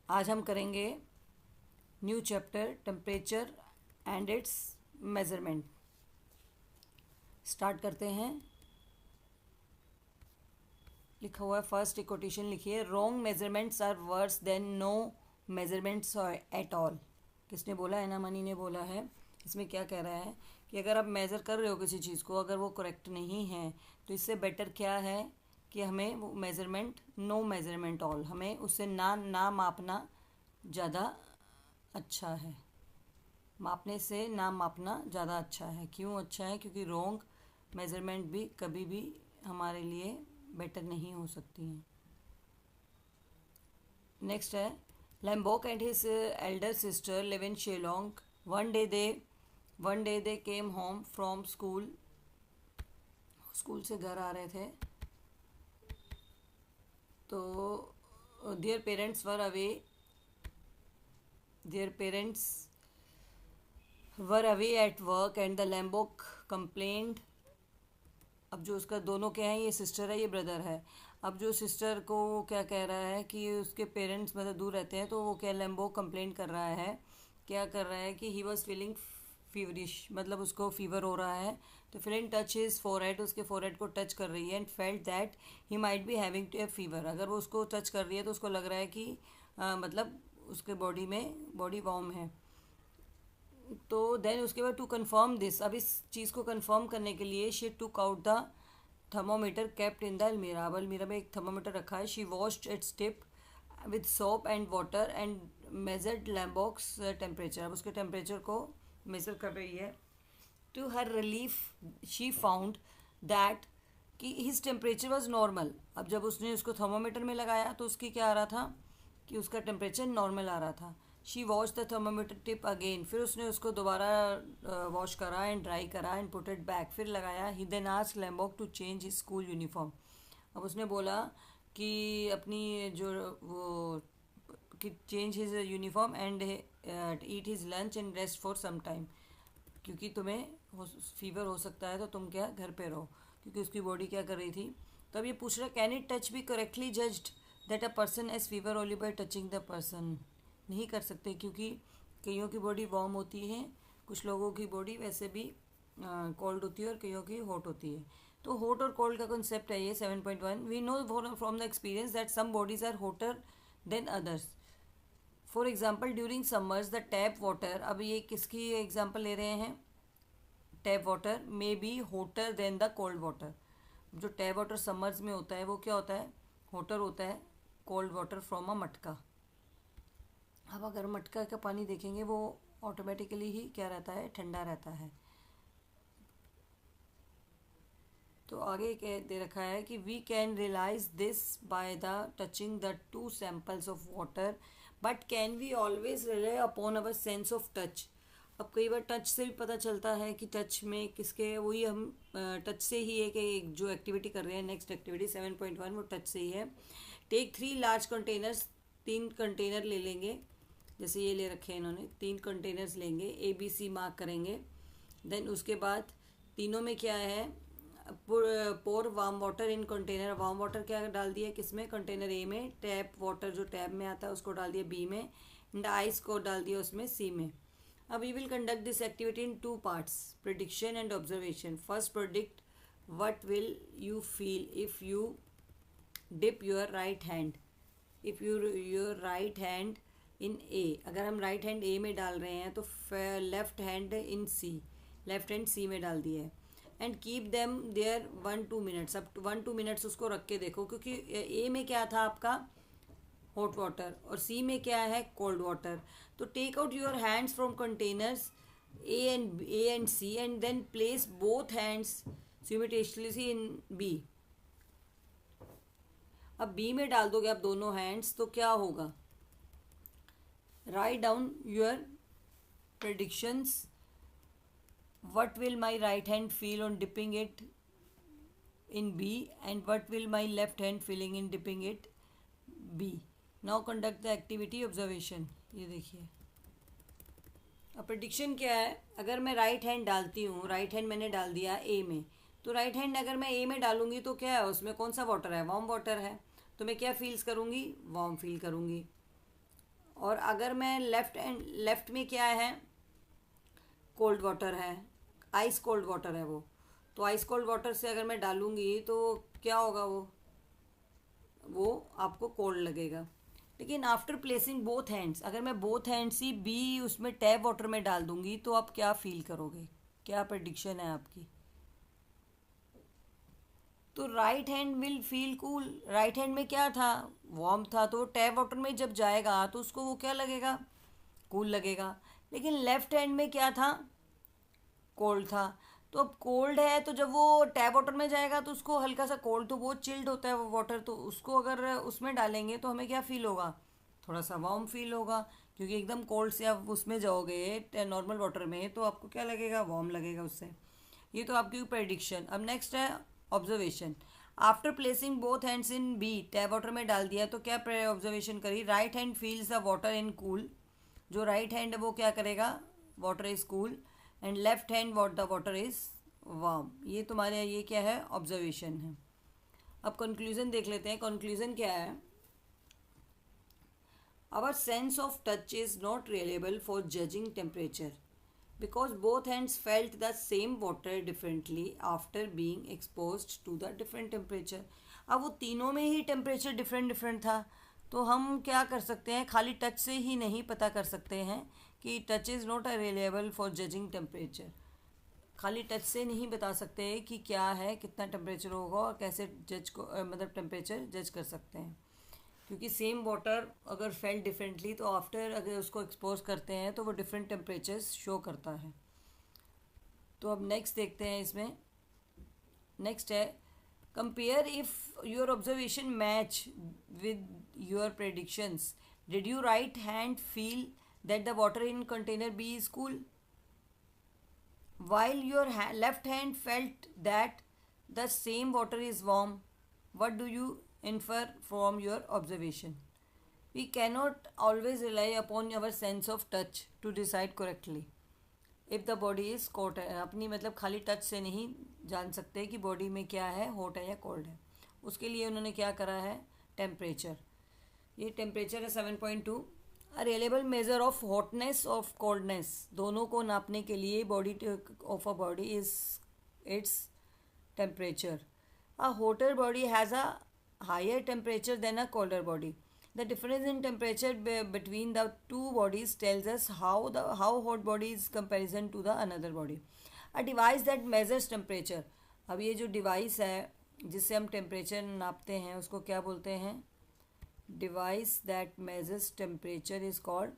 आज हम करेंगे new chapter temperature and its measurement. Start करते हैं। लिखा हुआ है, फर्स्ट एक कोटेशन लिखिए, wrong measurements are worse than no measurements at all. किसने बोला है? ना मनी ने बोला है। इसमें क्या कह रहा है कि अगर आप मेज़र कर रहे हो किसी चीज़ को, अगर वो करेक्ट नहीं है तो इससे बेटर क्या है कि हमें वो मेज़रमेंट, नो मेज़रमेंट ऑल, हमें उससे ना मापना ज़्यादा अच्छा है। मापने से ना मापना ज़्यादा अच्छा है। क्यों अच्छा है? क्योंकि रॉन्ग मेज़रमेंट भी कभी भी हमारे लिए बेटर नहीं हो सकती हैं। नेक्स्ट है, Lambok and his elder sister live in Shillong. One day they came home from school. School से घर आ रहे थे तो their parents were away their parents were away at work and the Lambok complained. अब जो उसका दोनों क्या है, ये सिस्टर है, ये ब्रदर है। अब जो सिस्टर को वो क्या कह रहा है कि उसके पेरेंट्स मतलब दूर रहते हैं, तो वो क्या, लैम्बो कंप्लेंट कर रहा है। क्या कर रहा है कि ही वॉज फीलिंग फीवरिश, मतलब उसको फीवर हो रहा है। तो फिलिंग टच हिज फोरहेड, उसके फोरहेड को टच कर रही है and felt that he might be having to a fever. अगर वो उसको टच कर रही है तो उसको लग रहा है कि मतलब उसके बॉडी में बॉडी वार्म है। तो देन उसके बाद टू कंफर्म दिस, अब इस चीज़ को कंफर्म करने के लिए she took out the thermometer kept in the अलमीरा। अब अलमीरा में एक थर्मोमीटर रखा है। She washed its tip with soap and water and measured Lambok's temperature. अब उसके टेम्परेचर को मेज़र कर रही है। To her relief she found that कि हिज टेम्परेचर वॉज नॉर्मल। अब जब उसने उसको थर्मोमीटर में लगाया तो उसकी क्या आ रहा था कि उसका टेम्परेचर नॉर्मल आ रहा था। She wash the thermometer tip again, फिर उसने उसको दोबारा वॉश करा एंड ड्राई करा एंड पुट इट बैक, फिर लगाया। He then asked Lambok to change his school uniform. अब उसने बोला कि अपनी जो वो कि change his uniform and eat his lunch and rest for some time, क्योंकि तुम्हें फीवर हो सकता है तो तुम क्या घर पे रहो, क्योंकि उसकी बॉडी क्या कर रही थी। तो अब ये पूछ रहा है, can it touch be correctly judged that a person has fever only by touching the person. नहीं कर सकते, क्योंकि कईयों की बॉडी वार्म होती है, कुछ लोगों की बॉडी वैसे भी कोल्ड होती है और कईयों की हॉट होती है। तो हॉट और कोल्ड का कॉन्सेप्ट है ये 7.1। We know from the experience that some bodies are hotter than others. For example during summers the tap water. अब ये किसकी एग्जाम्पल ले रहे हैं? Tap water may be hotter than the cold water. जो टैप वाटर समर्स में होता है वो क्या होता है? होटर होता है कोल्ड वाटर फ्रॉम अ मटका। अब अगर मटका का पानी देखेंगे वो ऑटोमेटिकली ही क्या रहता है? ठंडा रहता है। तो आगे क्या दे रखा है कि we can realise this by the touching the two samples of water, but can we always rely upon our sense of touch. अब कई बार टच से भी पता चलता है कि टच में किसके, वही हम टच से ही है कि जो एक्टिविटी कर रहे हैं, नेक्स्ट एक्टिविटी 7.1 वो टच से ही है। टेक 3 लार्ज कंटेनर्स, 3 कंटेनर ले लेंगे, जैसे ये ले रखे हैं इन्होंने, 3 कंटेनर्स लेंगे, ABC मार्क करेंगे। देन उसके बाद तीनों में क्या है, pour warm water in container. Warm water क्या डाल दिया किसमें? कंटेनर ए में। टैप वाटर जो टैप में आता है उसको डाल दिया बी में, एंड आइस को डाल दिया उसमें सी में। अब we will conduct this activity in 2 parts, prediction and observation. First, predict what will you feel if you dip your right hand, if your right hand in A. अगर हम right hand ए में डाल रहे हैं तो left hand in C, left hand C में डाल दिया है। And keep them there 1-2 minutes. अब 1-2 मिनट्स उसको रख के देखो, क्योंकि ए में क्या था आपका? हॉट वाटर, और सी में क्या है? Cold water. तो take out your hands from containers A and C and then place both hands simultaneously in B. अब बी में डाल दोगे आप दोनों हैंड्स तो क्या होगा? Write down your predictions. What will my right hand feel on dipping it in B, and what will my left hand feeling in dipping it B? Now conduct the activity observation. ये देखिए, अब prediction क्या है? अगर मैं right hand डालती हूँ, right hand मैंने डाल दिया ए में, तो राइट हैंड अगर मैं ए में डालूंगी तो क्या है? उसमें कौन सा वाटर है? वार्म वाटर है। तो मैं क्या फील्स करूँगी? वार्म फील करूँगी। और अगर मैं लेफ्ट में क्या है, कोल्ड वाटर है, आइस कोल्ड वाटर है वो, तो आइस कोल्ड वाटर से अगर मैं डालूँगी तो क्या होगा, वो आपको कोल्ड लगेगा। लेकिन आफ्टर प्लेसिंग बोथ हैंड्स, अगर मैं बोथ हैंड्स ही भी उसमें टैप वाटर में डाल दूंगी तो आप क्या फील करोगे, क्या प्रडिक्शन है आपकी? तो right hand will feel cool. Right hand में क्या था, वार्म था, तो टैप वाटर में जब जाएगा तो उसको वो क्या लगेगा, कूल लगेगा। लेकिन लेफ्ट हैंड में क्या था, कोल्ड था। तो अब कोल्ड है तो जब वो टैप वाटर में जाएगा तो उसको हल्का सा कोल्ड, तो वो चिल्ड होता है वो वाटर, तो उसको अगर उसमें डालेंगे तो हमें क्या फील होगा, थोड़ा सा वार्म फील होगा। क्योंकि एकदम कोल्ड से आप उसमें जाओगे नॉर्मल वाटर में तो आपको क्या लगेगा, वार्म लगेगा उससे। ये तो आपकी प्रेडिक्शन। अब नेक्स्ट है observation. After placing both hands in B, tap water में डाल दिया तो क्या ऑब्जर्वेशन करी, right hand feels the water in cool. जो राइट हैंड है वो क्या करेगा, water is cool, and left hand the water is warm. ये तुम्हारे ये क्या है, ऑब्जर्वेशन है। अब कंक्लूजन देख लेते हैं। कंक्लूजन क्या है, our sense of touch is not reliable for judging temperature because both hands felt the same water differently after being exposed to the different temperature। अब वो तीनों में ही टेम्परेचर डिफरेंट डिफरेंट था, तो हम क्या कर सकते हैं, खाली टच से ही नहीं पता कर सकते हैं कि touch is not available for judging temperature. खाली टच से नहीं बता सकते कि क्या है, कितना टेम्परेचर होगा और कैसे जज को मतलब टेम्परेचर जज कर सकते हैं। क्योंकि सेम वाटर अगर फेल्ट डिफरेंटली तो आफ्टर अगर उसको एक्सपोज करते हैं तो वो डिफरेंट टेम्परेचर्स शो करता है। तो अब नेक्स्ट देखते हैं इसमें। नेक्स्ट है compare if your observation match with your predictions, did you right hand feel that the water in container B is cool while your left hand felt that the same water is warm? What do you infer from your observation? We cannot always rely upon our sense of touch to decide correctly if the body is cold। अपनी मतलब खाली touch से नहीं जान सकते कि body में क्या है, हॉट है या कोल्ड है। उसके लिए उन्होंने क्या करा है, टेम्परेचर। ये टेम्परेचर है 7.2। A reliable measure of hotness of coldness, दोनों को नापने के लिए body of a body is its temperature. A hotter body has a higher temperature than a colder body. The difference in temperature between the two bodies tells us how hot body is comparison to the another body. A device that measures temperature. अब ये जो device है जिससे हम temperature नापते हैं उसको क्या बोलते हैं, device that measures temperature is called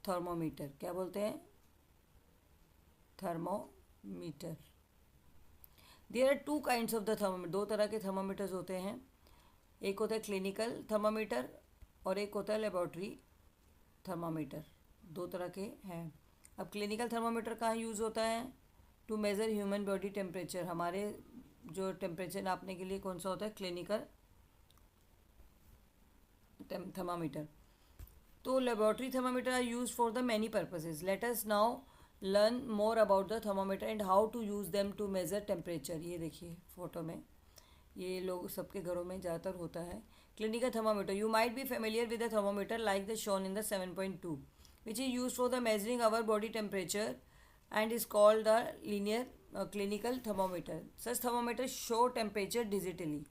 thermometer. क्या बोलते हैं, thermometer. There are two kinds of the thermometer, दो तरह के थर्मोमीटर्स होते हैं। एक होता है क्लिनिकल थर्मोमीटर और एक होता है लेबोरेटरी थर्मोमीटर, दो तरह के हैं। अब क्लिनिकल थर्मोमीटर कहाँ यूज़ होता है, to measure human body temperature. हमारे जो टेम्परेचर नापने के लिए कौन सा होता है, क्लिनिकल thermometer। तो laboratory thermometer are use for the many purposes. Let us now learn more about the thermometer and how to use them to measure temperature. ये देखिए फोटो में, ये लोग सबके घरों में ज़्यादातर होता है। Clinical thermometer, you might be familiar with the thermometer like the shown in the 7.2 which is use for the measuring our body temperature and is called the linear clinical thermometer. Such thermometer show temperature digitally.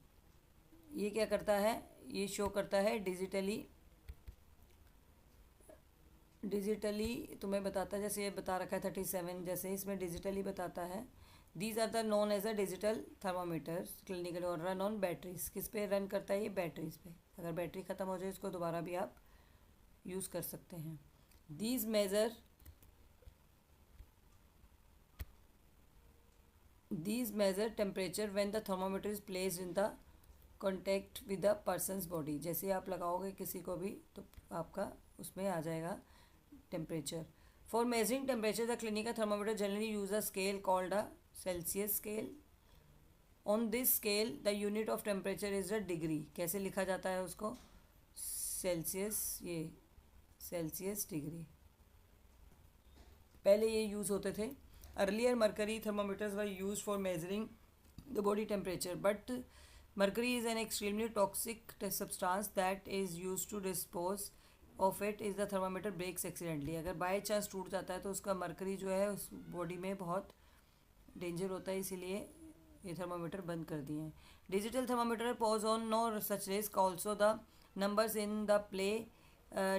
ये क्या करता है, ये show करता है digitally. तुम्हें बताता है, जैसे ये बता रखा है 37, जैसे इसमें डिजिटली बताता है। These are the known as a digital thermometers clinical और रन ऑन बैटरीज। किस पे रन करता है ये, बैटरीज पे। अगर बैटरी ख़त्म हो जाए इसको दोबारा भी आप यूज़ कर सकते हैं। These measure temperature when the thermometer is placed in the contact with the person's body. जैसे आप लगाओगे किसी को भी तो आपका उसमें आ जाएगा temperature. For measuring temperature the clinical thermometer generally use a scale called a Celsius scale. On this scale the unit of temperature is a degree. कैसे लिखा जाता है उसको, सेल्सियस, ये सेल्सियस डिग्री। पहले ये यूज़ होते थे। Earlier mercury thermometers were use for measuring the body temperature but mercury is an extremely toxic substance that is used to dispose of it is the thermometer breaks accidentally. अगर by chance टूट जाता है तो उसका mercury जो है उस body में बहुत डेंजर होता है, इसीलिए ये थर्मामीटर बंद कर दिए हैं। Digital thermometer pause on no such risk, also the numbers in the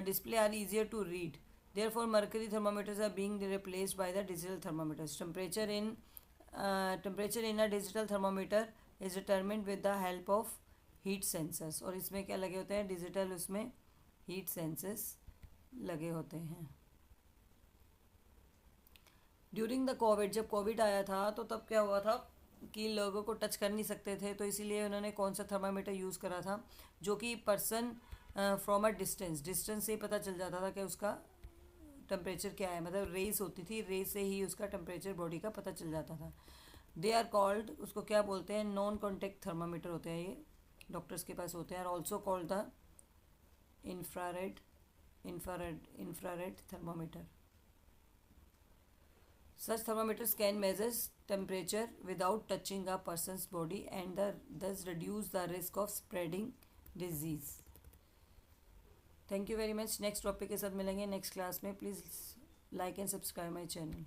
display are easier to read. Therefore, mercury thermometers are being replaced by the digital thermometers. Temperature in a digital thermometer is determined with the help of heat sensors. और इसमें क्या लगे होते हैं? Digital उसमें heat sensors लगे होते हैं। ड्यूरिंग द कोविड, जब कोविड आया था तो तब क्या हुआ था कि लोगों को टच कर नहीं सकते थे, तो इसीलिए उन्होंने कौन सा थर्मामीटर यूज़ करा था, जो कि पर्सन फ्रॉम अ डिस्टेंस से ही पता चल जाता था कि उसका टेम्परेचर क्या है, मतलब रेस होती थी, रेस से ही उसका टेम्परेचर बॉडी का पता चल जाता था। दे आर कॉल्ड, उसको क्या बोलते हैं? नॉन कॉन्टेक्ट थर्मामीटर होते हैं, ये डॉक्टर्स के पास होते हैं। और also called the infrared thermometer. Such thermometers can measure temperature without touching a person's body and thus reduce the risk of spreading disease. Thank you very much. Next topic के साथ मिलेंगे नेक्स्ट क्लास में. Please like and subscribe my channel.